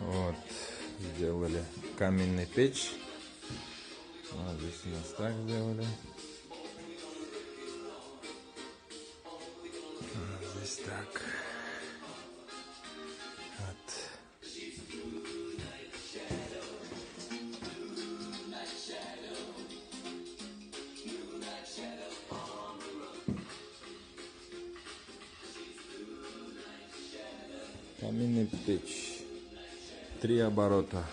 Вот, сделали каменный печь. Вот здесь у нас так сделали. Вот здесь так. Вот. Каменный печь. 3 оборота.